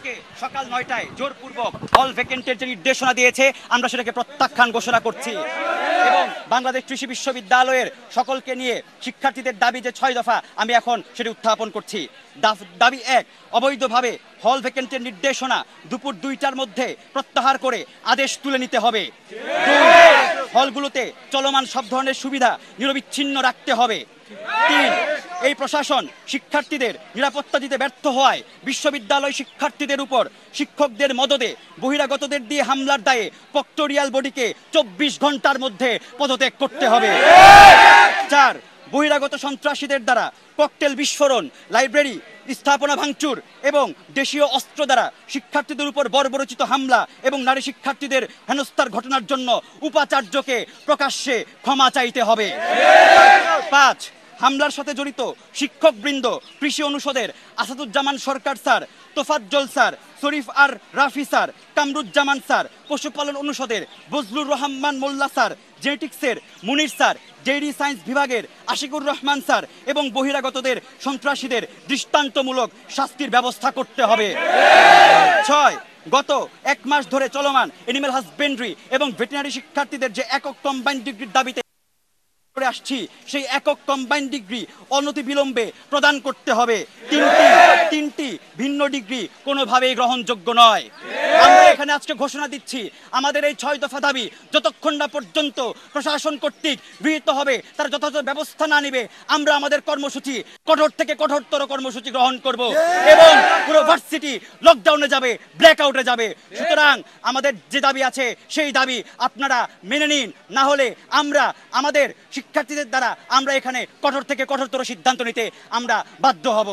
আজকে সকাল ৯টায় জোরপূর্বক হল ভ্যাকেন্টের যে নির্দেশনা দিয়েছে আমরা সেটাকে প্রত্যাখ্যান ঘোষণা করছি এবং বাংলাদেশ কৃষি বিশ্ববিদ্যালয়ের সকলকে নিয়ে শিক্ষার্থীদের দাবি যে ৬ দফা আমি এখন সেটি উত্থাপন করছি। দাবি ১, অবৈধভাবে হল ভ্যাকেন্টের নির্দেশনা দুপুর ২টার মধ্যে প্রত্যাহার করে আদেশ তুলে নিতে হবে। ২, হলগুলোতে চলমান সব ধরনের সুবিধা নিরবিচ্ছিন্ন রাখতে হবে। ৩, এই প্রশাসন শিক্ষার্থীদের নিরাপত্তা দিতে ব্যর্থ হওয়ায় বিশ্ববিদ্যালয় শিক্ষার্থীদের উপর শিক্ষকদের মদদে বহিরাগতদের দিয়ে হামলার দায়ে প্রক্টোরিয়াল বডিকে ২৪ ঘন্টার মধ্যে পদত্যাগ করতে হবে। ৪, বহিরাগত সন্ত্রাসীদের দ্বারা ককটেল বিস্ফোরণ, লাইব্রেরি স্থাপনা ভাঙচুর এবং দেশীয় অস্ত্র দ্বারা শিক্ষার্থীদের উপর বর্বরচিত হামলা এবং নারী শিক্ষার্থীদের হেনস্থার ঘটনার জন্য উপাচার্যকে প্রকাশ্যে ক্ষমা চাইতে হবে। ৫, হামলার সাথে জড়িত শিক্ষকবৃন্দ, কৃষি অনুষদের আসাদুজ্জামান সরকার স্যার, তোফাজ্জল স্যার, শরীফ আর রাফি স্যার, কামরুজ্জামান স্যার, পশুপালন অনুষদের বজলুর রহমান মোল্লা স্যার, জেনেটিক্সের মুনির স্যার, জেডি সায়েন্স বিভাগের আশিকুর রহমান স্যার এবং বহিরাগতদের সন্ত্রাসীদের দৃষ্টান্তমূলক শাস্তির ব্যবস্থা করতে হবে। ৬, গত ১ মাস ধরে চলমান এনিম্যাল হাজবেন্ড্রি এবং ভেটেরিনারি শিক্ষার্থীদের যে একক কম্বাইন্ড ডিগ্রির দাবিতে আসছি সেই একক কম্বাইন্ড ডিগ্রি অনতিবিলম্বে প্রদান করতে হবে। তিনটি ভিন্ন ডিগ্রি কোনোভাবেই গ্রহণযোগ্য নয়। আমরা এখানে আজকে ঘোষণা দিচ্ছি আমাদের এই ৬ দফা দাবি যতক্ষণ না পর্যন্ত প্রশাসন কর্তৃক গৃহীত হবে তার যথাযথ ব্যবস্থা না নিবে আমরা আমাদের কর্মসূচি কঠোর থেকে কঠোরতর কর্মসূচি গ্রহণ করব এবং পুরো ভার্সিটি লকডাউনে যাবে, ব্ল্যাকআউটে যাবে। সুতরাং আমাদের যে দাবি আছে সেই দাবি আপনারা মেনে নিন, না হলে আমরা আমাদের শিক্ষার্থীদের দ্বারা আমরা এখানে কঠোর থেকে কঠোরতর সিদ্ধান্ত নিতে আমরা বাধ্য হব।